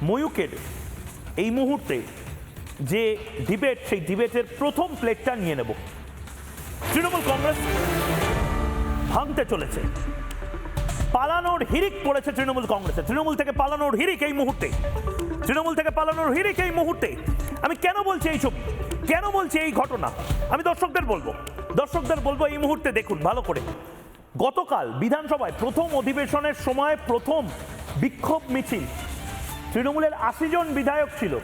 ময়ূকের এই মুহূর্তে যে ডিবেট, সেই ডিবেটের প্রথম প্লেটটা নিয়ে নেব। তৃণমূল কংগ্রেস ভাঙতে চলেছে, পালানোর হিড়িক পড়েছে তৃণমূল কংগ্রেসে। তৃণমূল থেকে পালানোর হিড়িক এই মুহূর্তে, তৃণমূল থেকে পালানোর হিড়িক এই মুহূর্তে। আমি কেন বলছি এই ছবি, কেন বলছি এই ঘটনা, আমি দর্শকদের বলবো এই মুহূর্তে দেখুন ভালো করে। গতকাল বিধানসভায় প্রথম অধিবেশনের সময় প্রথম বিক্ষোভ মিছিল, তৃণমূলের 80 জন বিধায়ক ছিল,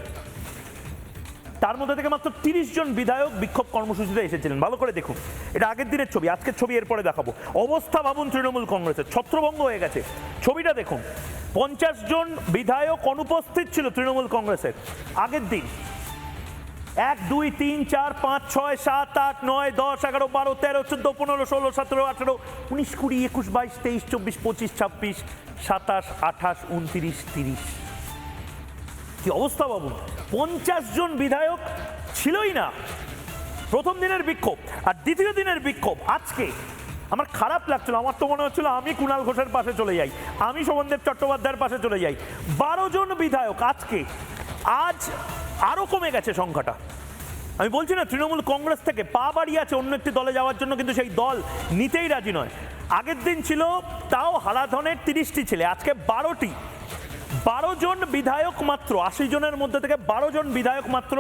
তার মধ্যে থেকে মাত্র 30 জন বিধায়ক বিক্ষোভ কর্মসূচিতে এসেছিলেন। ভালো করে দেখুন, এটা আগের দিনের ছবি, আজকের ছবি এরপরে দেখাবো। অবস্থা ভাবুন তৃণমূল কংগ্রেসের, ছত্রভঙ্গ হয়ে গেছে। ছবিটা দেখুন, 50 জন বিধায়ক অনুপস্থিত ছিল তৃণমূল কংগ্রেসের আগের দিন। 1, 2, 3, 4, 5, 6, 7, 8, 9, 10, 11, 12, 13, 14, 15, 16, 17, 18, 19, 20, 21, 22, 23, 24, 25, 26, 27, 28, 29, 30। কি অবস্থা বাবুন, 50 জন বিধায়ক ছিলই না প্রথম দিনের বিক্ষোভ। আর দ্বিতীয় দিনের বিক্ষোভ আজকে আমার খারাপ লাগছিল, আমার তো মনে হচ্ছিল আমি কুণাল ঘোষের পাশে চলে যাই, আমি শোভনদেব চট্টোপাধ্যায়ের পাশে চলে যাই। 12 জন বিধায়ক আজকে, আজ আরো কমে গেছে সংখ্যাটা। আমি বলছি না তৃণমূল কংগ্রেস থেকে পা বাড়িয়ে আছে অন্য একটি দলে যাওয়ার জন্য, কিন্তু সেই দল নিতেই রাজি নয়। আগের দিন ছিল তাও হারাধনের 30টি ছেলে, আজকে 12টি। 12 জন বিধায়ক মাত্র, 80 জনের মধ্যে থেকে 12 জন বিধায়ক মাত্র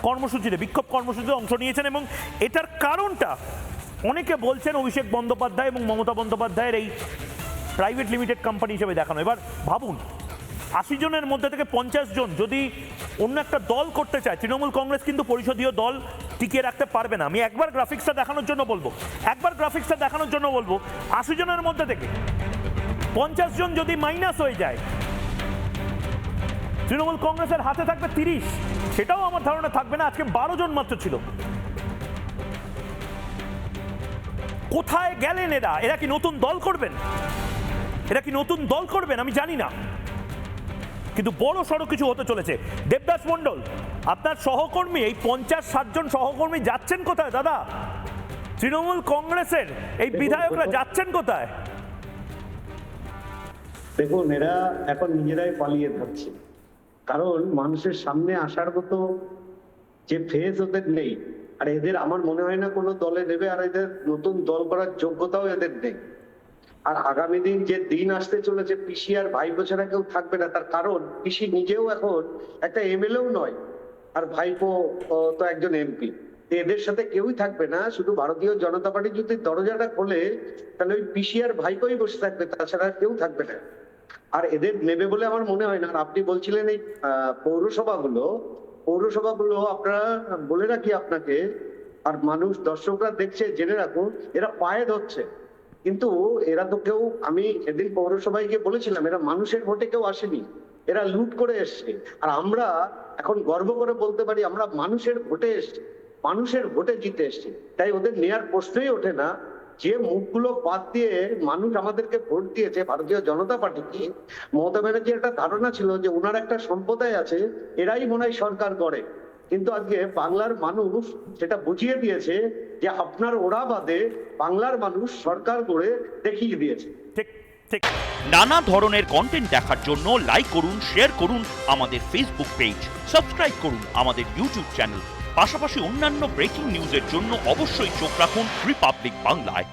কর্মসূচিতে, বিক্ষোভ কর্মসূচিতে অংশ নিয়েছেন। এবং এটার কারণটা অনেকে বলছেন অভিষেক বন্দ্যোপাধ্যায় এবং মমতা বন্দ্যোপাধ্যায়ের এই প্রাইভেট লিমিটেড কোম্পানি হিসেবে দেখানো। এবার ভাবুন, 80 জনের মধ্যে থেকে 50 জন যদি অন্য একটা দল করতে চায়, তৃণমূল কংগ্রেস কিন্তু পরিষদীয় দল টিকিয়ে রাখতে পারবে না। আমি একবার গ্রাফিক্সটা দেখানোর জন্য বলবো, 80 জনের মধ্যে থেকে 50 জন যদি মাইনাস হয়ে যায়, তৃণমূল কংগ্রেসের হাতে থাকবে 30, সেটাও আমার ধারণা থাকবে না। আজকে 12 জন মাত্র ছিল। কোথায় গেলেন এরা? এরা কি নতুন দল করবেন? আমি জানি না, কিন্তু বড় সড়ো কিছু হতে চলেছে। দেবদাস মণ্ডল, আপনার সহকর্মী, এই 50-60 জন সহকর্মী যাচ্ছেন কোথায় দাদা? তৃণমূল কংগ্রেসের এই বিধায়করা যাচ্ছেন কোথায়? দেখুন, এরা এখন নিজেরাই পালিয়ে থাকছে, কারণ মানুষের সামনে আসার মতো যে ফেস ওদের নেই। আর এদের আমার মনে হয় না কোনো দলে নেবে, আর এদের নতুন দল করার যোগ্যতাও এদের নেই। আর আগামী দিন যে দিন আসতে চলেছে, পিসি আর ভাইপো ছাড়া কেউ থাকবে না। তার কারণ পিসি নিজেও এখন একটা এমএলএও নয়, আর ভাইপো তো একজন এমপি। এদের সাথে কেউই থাকবে না। শুধু ভারতীয় জনতা পার্টি যদি দরজাটা খোলে, তাহলে ওই পিসি আর ভাইপোই বসে থাকবে, তাছাড়া কেউ থাকবে না। আর এদের নেবে বলে আমার মনে হয় না। আর আপনি বলছিলেন এই পৌরসভাগুলো আপনারা, বলে রাখি আপনাকে, আর মানুষ দর্শকরা দেখছে, জেনে রাখুন, এরা পায়ে ধরছে। কিন্তু এরা তো কেউ, আমি এদিন পৌরসভায় গিয়ে বলেছিলাম, এরা মানুষের ভোটে কেউ আসেনি, এরা লুট করে এসছে। আর আমরা এখন গর্ব করে বলতে পারি আমরা মানুষের ভোটে এসছি, মানুষের ভোটে জিতে এসছি। তাই ওদের নেয়ার প্রশ্নই ওঠে না। যে মুখগুলো বাদ দিয়ে মানুষ আমাদেরকে ভোট দিয়েছে, ভারতীয় জনতা পার্টিকে, মমতা ব্যানার্জির একটা ধারণা ছিল যে ওনার একটা সম্প্রদায় আছে, এরাই মনে হয় সরকার করে। কিন্তু আজকে বাংলার মানুষ সেটা বুঝিয়ে দিয়েছে যে আপনার ওরা বাদে বাংলার মানুষ সরকার করে দেখিয়ে দিয়েছে। ঠিক ঠিক। নানা ধরনের কন্টেন্ট দেখার জন্য লাইক করুন, শেয়ার করুন আমাদের ফেসবুক পেজ, সাবস্ক্রাইব করুন আমাদের ইউটিউব চ্যানেল। পাশাপাশি অন্যান্য ব্রেকিং নিউজের জন্য অবশ্যই চোখ রাখুন রিপাবলিক বাংলায়।